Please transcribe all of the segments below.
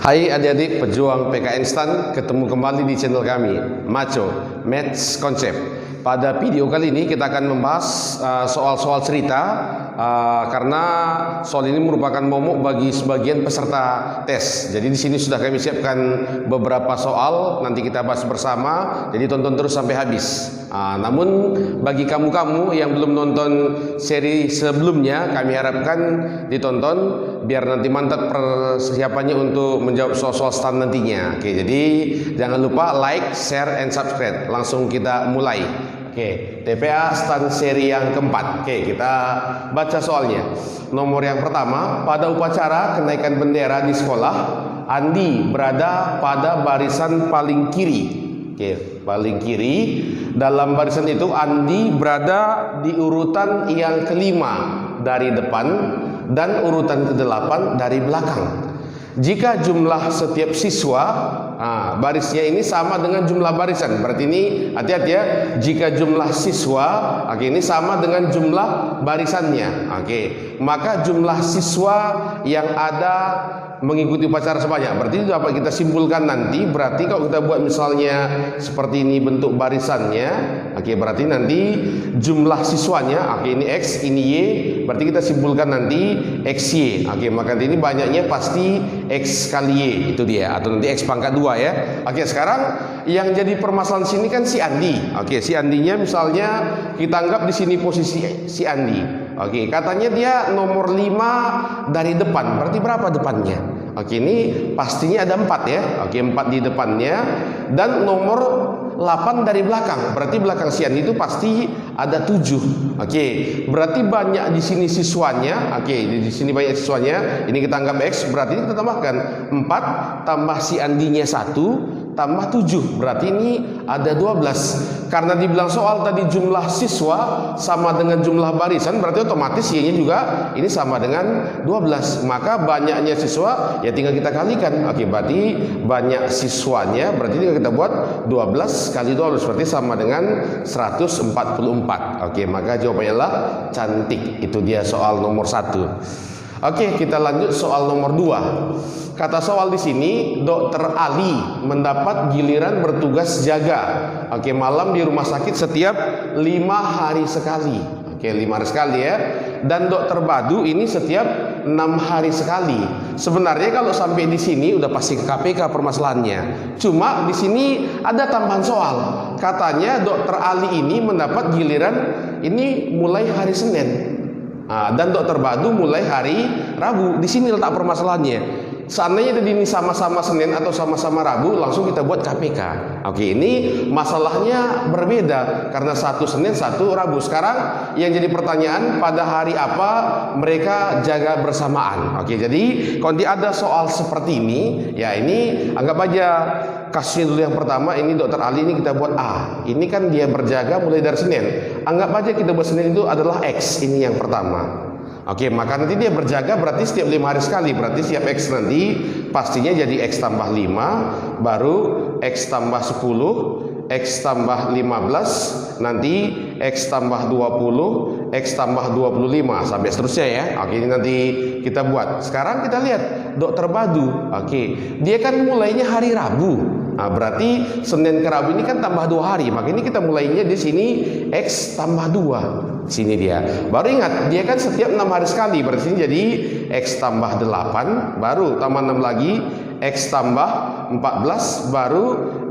Hai adik-adik pejuang PKN STAN, ketemu kembali di channel kami Maco Maths Concept. Pada video kali ini kita akan membahas soal-soal cerita karena soal ini merupakan momok bagi sebagian peserta tes. Jadi di sini sudah kami siapkan beberapa soal, nanti kita bahas bersama. Jadi tonton terus sampai habis. Namun bagi kamu-kamu yang belum nonton seri sebelumnya, kami harapkan ditonton biar nanti mantap persiapannya untuk menjawab soal-soal STAN nantinya. Oke, jadi jangan lupa like, share, and subscribe. Langsung kita mulai. Oke, TPA STAN seri yang keempat. Oke, kita baca soalnya. Nomor yang pertama, pada upacara kenaikan bendera di sekolah, Andi berada pada barisan paling kiri. Oke, paling kiri. Dalam barisan itu Andi berada di urutan yang kelima dari depan dan urutan ke-8 dari belakang. Jika jumlah setiap siswa, barisnya ini sama dengan jumlah barisan. Berarti ini hati-hati ya. Jika jumlah siswa, ini sama dengan jumlah barisannya. Maka jumlah siswa yang ada mengikuti upacara sebanyak. Berarti itu dapat kita simpulkan nanti. Berarti kalau kita buat misalnya seperti ini bentuk barisannya, berarti nanti jumlah siswanya, ini X, ini Y. Berarti kita simpulkan nanti XY. Maka ini banyaknya pasti X kali Y, itu dia. Atau nanti X pangkat 2 ya. Sekarang yang jadi permasalahan sini kan si Andi. Si Andinya misalnya kita anggap di sini posisi si Andi. Katanya dia nomor 5 dari depan. Berarti berapa depannya? Ini pastinya ada 4 ya. 4 di depannya dan nomor 8 dari belakang. Berarti belakang si Andi itu pasti ada 7. Berarti banyak di sini siswanya. Di sini banyak siswanya. Ini kita anggap X. Berarti kita tambahkan 4 tambah si Andinya 1 tambah 7, berarti ini ada 12. Karena dibilang soal tadi jumlah siswa sama dengan jumlah barisan, berarti otomatis Y-nya juga ini sama dengan 12. Maka banyaknya siswa ya tinggal kita kalikan. Berarti banyak siswanya, berarti tinggal kita buat 12 kali 12, berarti sama dengan 144. Maka jawabannya adalah cantik. Itu dia soal nomor 1. Kita lanjut soal nomor 2. Kata soal di sini, Dokter Ali mendapat giliran bertugas jaga malam di rumah sakit setiap 5 hari sekali. 5 hari sekali ya. Dan Dokter Badu ini setiap 6 hari sekali. Sebenarnya kalau sampai di sini udah pasti ke KPK permasalahannya. Cuma di sini ada tambahan soal. Katanya Dokter Ali ini mendapat giliran ini mulai hari Senin. Dan Dokter Badu mulai hari Rabu. Di sini letak permasalahannya. Seandainya tadi ini sama-sama Senin atau sama-sama Rabu, langsung kita buat KPK. Ini masalahnya berbeda karena satu Senin, satu Rabu. Sekarang yang jadi pertanyaan, pada hari apa mereka jaga bersamaan? Jadi kalau ada soal seperti ini, ya ini anggap aja kasusnya dulu yang pertama. Ini Dokter Ali ini kita buat A. Ini kan dia berjaga mulai dari Senin. Anggap aja kita buat Senin itu adalah X. Ini yang pertama. Maka nanti dia berjaga berarti setiap 5 hari sekali. Berarti setiap X nanti pastinya jadi X tambah 5, baru X tambah 10, X tambah 15, nanti X tambah 20, X tambah 25, sampai seterusnya ya. Ini nanti kita buat. Sekarang kita lihat Dokter Badu. Dia kan mulainya hari Rabu. Berarti Senin ke Rabu ini kan tambah 2 hari. Maka ini kita mulainya di sini X tambah 2. Sini dia. Baru ingat, dia kan setiap 6 hari sekali. Berarti ini jadi X tambah 8, baru tambah 6 lagi, X tambah 14, baru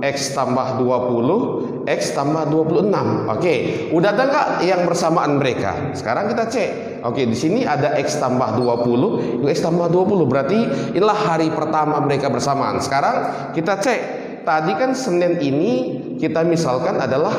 X tambah 20, X tambah 26. Udah ada nggak yang bersamaan mereka? Sekarang kita cek. Di sini ada X tambah 20, X tambah 20. Berarti inilah hari pertama mereka bersamaan. Sekarang kita cek. Tadi kan Senin ini kita misalkan adalah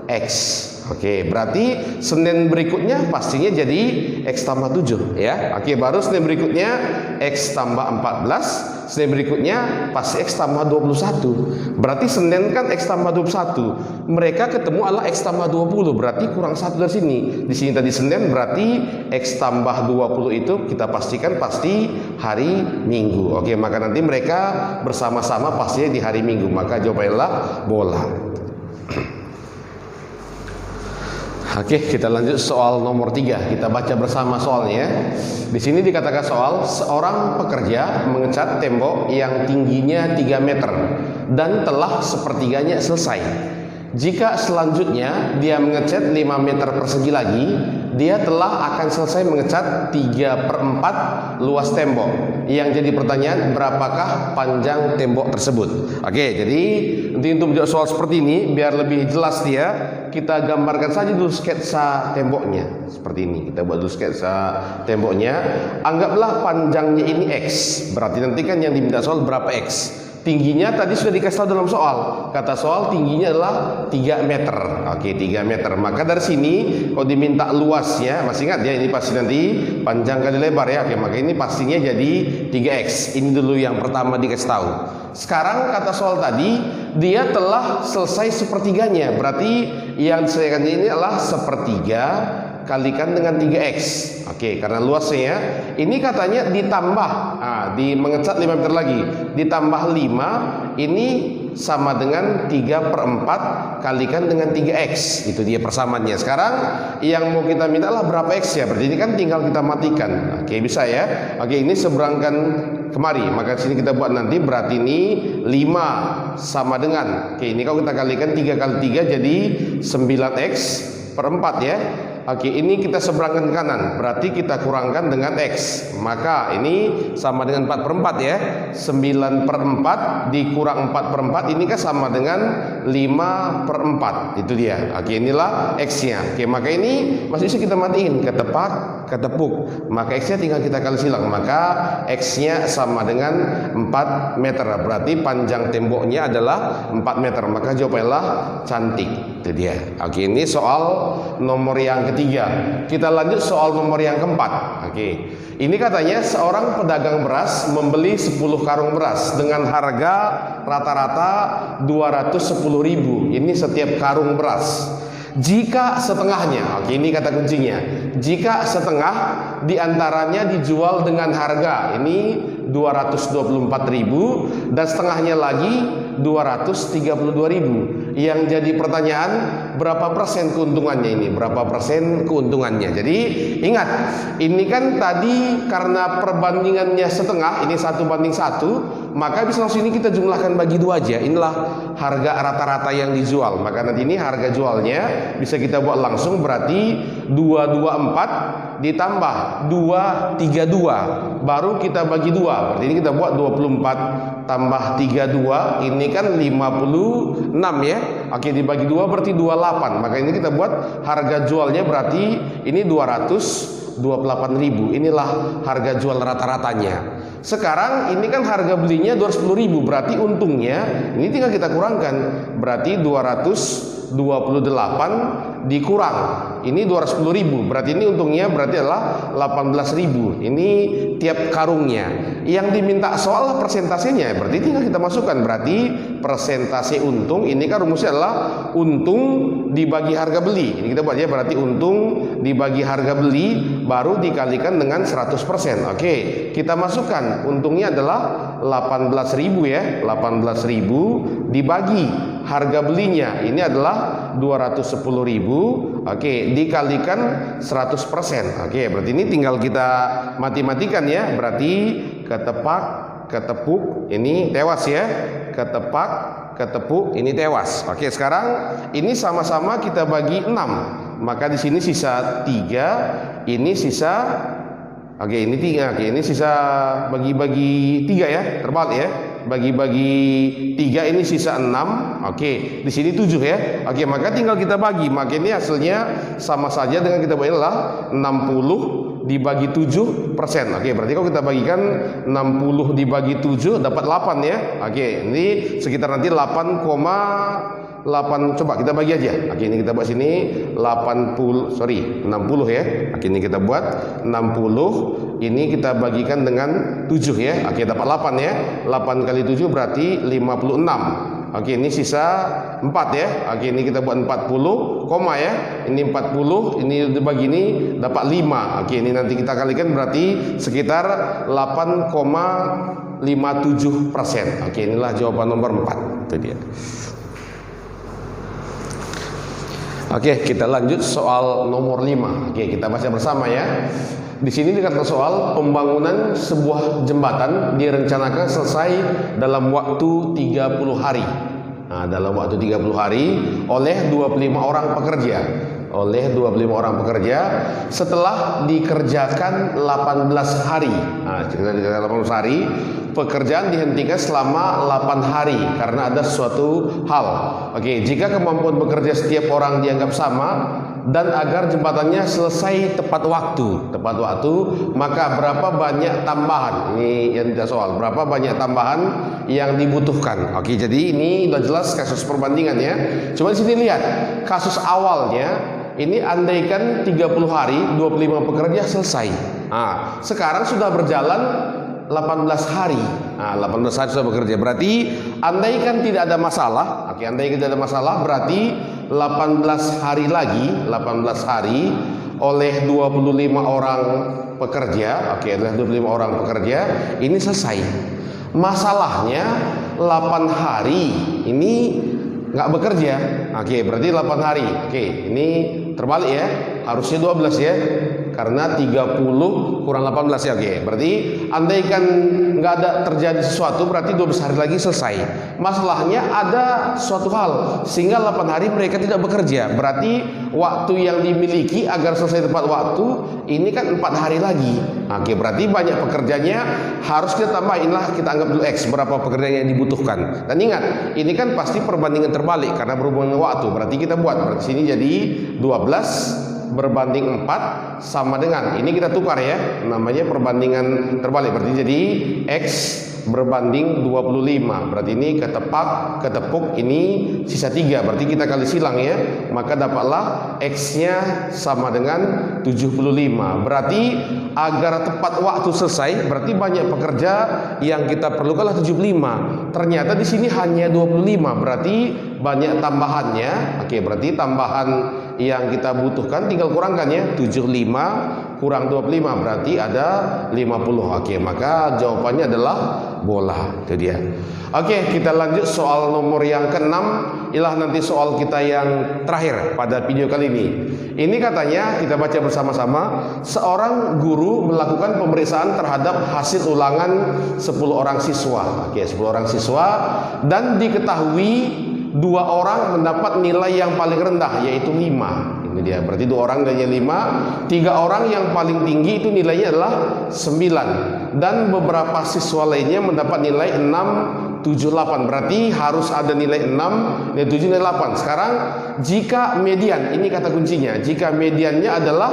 X. Berarti Senin berikutnya pastinya jadi X tambah 7 ya. Baru Senin berikutnya X tambah 14, Senin berikutnya pasti X tambah 21. Berarti Senin kan X tambah 21. Mereka ketemu adalah X tambah 20. Berarti kurang 1 dari sini. Di sini tadi Senin, berarti X tambah 20 itu kita pastikan pasti hari Minggu. Maka nanti mereka bersama-sama pastinya di hari Minggu. Maka jawabannya adalah bola. Oke, kita lanjut soal nomor 3. Kita baca bersama soalnya. Di sini dikatakan soal, seorang pekerja mengecat tembok yang tingginya 3 meter dan telah sepertiganya selesai. Jika selanjutnya dia mengecat 5 meter persegi lagi, dia telah akan selesai mengecat 3/4 luas tembok. Yang jadi pertanyaan, berapakah panjang tembok tersebut? Oke, jadi nanti untuk menjawab soal seperti ini, biar lebih jelas dia, kita gambarkan saja dulu sketsa temboknya. Seperti ini, kita buat dulu sketsa temboknya. Anggaplah panjangnya ini X, berarti nanti kan yang diminta soal berapa X. Tingginya tadi sudah dikasih tahu dalam soal. Kata soal tingginya adalah 3 meter. Oke, 3 meter. Maka dari sini kalau diminta luasnya, masih ingat ya, ini pasti nanti panjang kali lebar ya. Oke, maka ini pastinya jadi 3x. Ini dulu yang pertama dikasih tahu. Sekarang kata soal tadi, dia telah selesai sepertiganya. Berarti yang diselesaikan ini adalah sepertiga kalikan dengan 3x. Oke, karena luasnya ya. Ini katanya ditambah, di mengecat 5 meter lagi, ditambah 5, ini sama dengan 3/4 kalikan dengan 3x. Itu dia persamaannya. Sekarang yang mau kita minta lah berapa x ya. Berarti ini kan tinggal kita matikan. Oke, bisa ya. Oke, ini seberangkan kemari. Maka sini kita buat nanti, berarti ini 5 sama dengan, oke, ini kalau kita kalikan 3 kali 3 jadi 9x/4 ya. Oke, ini kita seberangkan kanan, berarti kita kurangkan dengan X. Maka ini sama dengan 4/4 ya. 9/4 dikurang 4/4, ini kan sama dengan 5/4. Itu dia. Oke, inilah X-nya. Oke, maka ini masih bisa kita matiin, ketepak, ketepuk. Maka X-nya tinggal kita kali silang. Maka X-nya sama dengan 4 meter. Berarti panjang temboknya adalah 4 meter. Maka jawabannya adalah cantik. Itu dia. Oke, ini soal nomor yang ketiga. Kita lanjut soal nomor yang keempat. Oke. Ini katanya seorang pedagang beras membeli 10 karung beras dengan harga rata-rata 210.000. Ini setiap karung beras. Jika setengahnya, oke, ini kata kuncinya. Jika setengah diantaranya dijual dengan harga ini 224.000 dan setengahnya lagi 232.000. Yang jadi pertanyaan, berapa persen keuntungannya ini? Berapa persen keuntungannya? Jadi ingat, ini kan tadi karena perbandingannya setengah, ini 1/1, maka bisa langsung ini kita jumlahkan bagi 2 aja. Inilah harga rata-rata yang dijual. Maka nanti ini harga jualnya bisa kita buat langsung, berarti 224 ditambah 232 baru kita bagi 2. Berarti ini kita buat 24 tambah 32, ini kan 56 ya. Oke, dibagi 2 berarti 28. Maka ini kita buat harga jualnya, berarti ini 228.000. Inilah harga jual rata-ratanya. Sekarang ini kan harga belinya 210.000, berarti untungnya ini tinggal kita kurangkan, berarti 228 dikurang ini 210.000, berarti ini untungnya berarti adalah 18.000. Ini tiap karungnya. Yang diminta soal persentasenya, berarti tinggal kita masukkan, berarti persentase untung ini kan rumusnya adalah untung dibagi harga beli. Ini kita buat ya, berarti untung dibagi harga beli baru dikalikan dengan 100%. Oke, kita masukkan untungnya adalah 18.000 ya. 18.000 dibagi harga belinya ini adalah 210.000. Oke, dikalikan 100%. Oke, berarti ini tinggal kita mati-matikan ya. Berarti ketepak, ketepuk, ini tewas ya. Ketepak, ketepuk, ini tewas. Oke, sekarang ini sama-sama kita bagi 6. Maka di sini sisa 3, ini sisa, oke, ini 3. Oke, ini sisa bagi-bagi 3 ya, terbalik ya. Bagi-bagi 3, ini sisa 6. Oke, di sini 7 ya. Oke, maka tinggal kita bagi. Maka ini hasilnya sama saja dengan kita bagi adalah 60 dibagi 7%. Oke, berarti kalau kita bagikan 60 dibagi 7 dapat 8 ya. Oke, ini sekitar nanti 8,8. Coba kita bagi aja. Oke, ini kita buat sini 60 ya. Oke, ini kita buat 60. Ini kita bagikan dengan 7 ya. Oke, dapat 8 ya. 8 kali 7 berarti 56. Oke, ini sisa 4 ya. Oke, ini kita buat 40, koma ya. Ini 40, ini dibagi ini dapat 5. Oke, ini nanti kita kalikan berarti sekitar 8,57%. Oke, inilah jawaban nomor 4. Itu dia. Oke, kita lanjut soal nomor 5. Oke, kita baca bersama ya. Di sini dikatakan soal pembangunan sebuah jembatan direncanakan selesai dalam waktu 30 hari. Nah, dalam waktu 30 hari oleh 25 orang pekerja. Oleh 25 orang pekerja setelah dikerjakan 18 hari. Nah, setelah dikerjakan 18 hari, pekerjaan dihentikan selama 8 hari karena ada suatu hal. Oke, jika kemampuan bekerja setiap orang dianggap sama dan agar jembatannya selesai tepat waktu, maka berapa banyak tambahan? Ini yang tidak soal. Berapa banyak tambahan yang dibutuhkan? Oke, jadi ini sudah jelas kasus perbandingan ya. Cuma di sini lihat kasus awalnya. Ini andaikan 30 hari 25 pekerja selesai. Nah, sekarang sudah berjalan 18 hari. Nah, 18 hari sudah bekerja. Berarti andaikan tidak ada masalah. Oke, andaikan tidak ada masalah berarti 18 hari lagi, 18 hari oleh 25 orang pekerja. Oke, oleh 25 orang pekerja ini selesai. Masalahnya 8 hari ini nggak bekerja. Oke, berarti 8 hari. Oke, ini terbalik ya. Harusnya 12 ya. Karena 30 kurang 18 ya. Oke, berarti andaikan nggak ada terjadi sesuatu berarti 12 hari lagi selesai. Masalahnya ada suatu hal sehingga 8 hari mereka tidak bekerja. Berarti waktu yang dimiliki agar selesai tepat waktu ini kan 4 hari lagi. Oke, berarti banyak pekerjanya harus kita tambahinlah, kita anggap dulu X berapa pekerjaan yang dibutuhkan. Dan ingat, ini kan pasti perbandingan terbalik karena berhubungan dengan waktu. Berarti kita buat berarti sini jadi 12 berbanding 4 sama dengan ini kita tukar ya, namanya perbandingan terbalik. Berarti jadi X berbanding 25. Berarti ini ketepuk ini sisa 3. Berarti kita kali silang ya, maka dapatlah X-nya sama dengan 75. Berarti agar tepat waktu selesai berarti banyak pekerja yang kita perlukanlah 75. Ternyata di sini hanya 25. Berarti banyak tambahannya. Oke, berarti tambahan yang kita butuhkan tinggal kurangkan ya, 75 kurang 25 berarti ada 50. Oke, maka jawabannya adalah bola. Itu dia. Oke, kita lanjut soal nomor yang ke-6. Inilah nanti soal kita yang terakhir pada video kali ini. Ini katanya kita baca bersama-sama. Seorang guru melakukan pemeriksaan terhadap hasil ulangan 10 orang siswa. Oke, 10 orang siswa dan diketahui 2 orang mendapat nilai yang paling rendah yaitu 5. Ini dia, berarti 2 orang nilainya 5, 3 orang yang paling tinggi itu nilainya adalah 9 dan beberapa siswa lainnya mendapat nilai 6, 7, 8. Berarti harus ada nilai 6, nilai 7, nilai 8. Sekarang jika median, ini kata kuncinya, jika mediannya adalah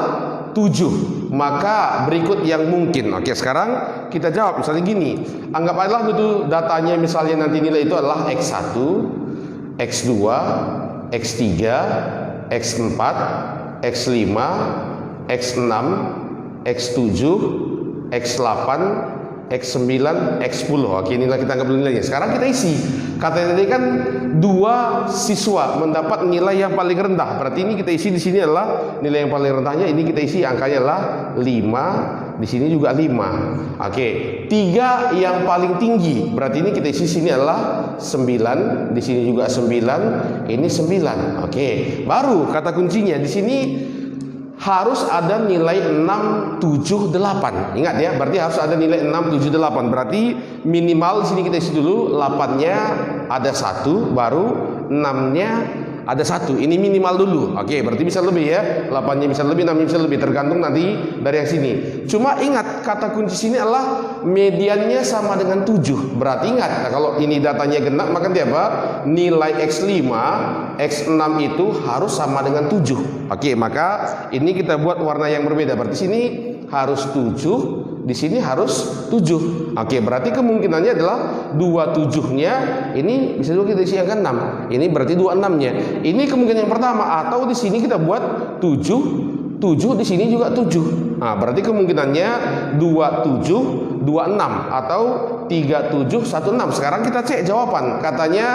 7, maka berikut yang mungkin. Oke, sekarang kita jawab misalnya gini. Anggap aja itu datanya misalnya nanti nilai itu adalah X1, X2, X3, X4, X5, X6, X7, X8, X9, X10. Oke, inilah kita anggap nilainya. Sekarang kita isi. Kata tadi kan 2 siswa mendapat nilai yang paling rendah. Berarti ini kita isi di sini adalah nilai yang paling rendahnya. Ini kita isi angkanya adalah 5. Di sini juga 5. Oke, 3 yang paling tinggi. Berarti ini kita isi sini adalah 9. Di sini juga 9. Ini 9. Oke, baru kata kuncinya di sini harus ada nilai 6, 7, 8. Ingat ya, berarti harus ada nilai 6, 7, 8. Berarti minimal di sini kita isi dulu 8-nya ada 1, baru 6-nya ada 1. Ini minimal dulu. Oke, berarti bisa lebih ya. 8-nya bisa lebih, 6-nya bisa lebih, tergantung nanti dari yang sini. Cuma ingat kata kunci sini adalah mediannya sama dengan 7. Berarti ingat, nah, kalau ini datanya genap maka dia apa? Nilai X5, X6 itu harus sama dengan 7. Oke, maka ini kita buat warna yang berbeda. Berarti sini harus 7, di sini harus 7. Oke, berarti kemungkinannya adalah 27-nya ini bisa juga kita isi angka 6. Ini berarti 26-nya. Ini kemungkinan yang pertama, atau di sini kita buat 7, 7 di sini juga 7. Nah, berarti kemungkinannya 27, 26 atau 3716. Sekarang kita cek jawaban. Katanya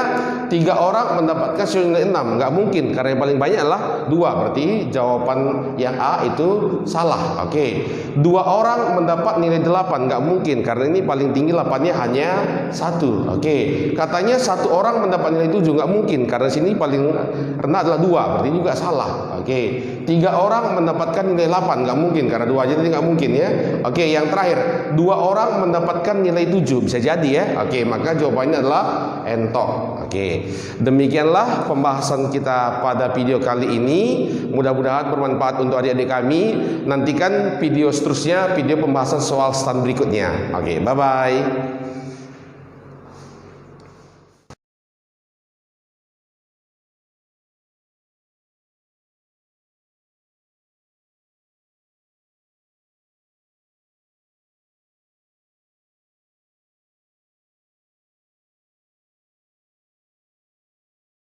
3 orang mendapatkan nilai 6. Nggak mungkin, karena yang paling banyak adalah 2. Berarti jawaban yang A itu salah. Oke. 2 orang mendapat nilai 8. Nggak mungkin, karena ini paling tinggi 8-nya hanya 1. Oke. Katanya 1 orang mendapat nilai 7. Nggak mungkin, karena sini paling rendah adalah 2. Berarti juga salah. Oke. 3 orang mendapatkan nilai 8. Nggak mungkin, karena 2 aja ini nggak mungkin ya. Oke. Yang terakhir, 2 orang mendapatkan nilai 7. Bisa jadi ya. Oke, maka jawabannya adalah entok. Oke. Demikianlah pembahasan kita pada video kali ini. Mudah-mudahan bermanfaat untuk adik-adik kami. Nantikan video seterusnya, video pembahasan soal stand berikutnya. Oke, bye-bye.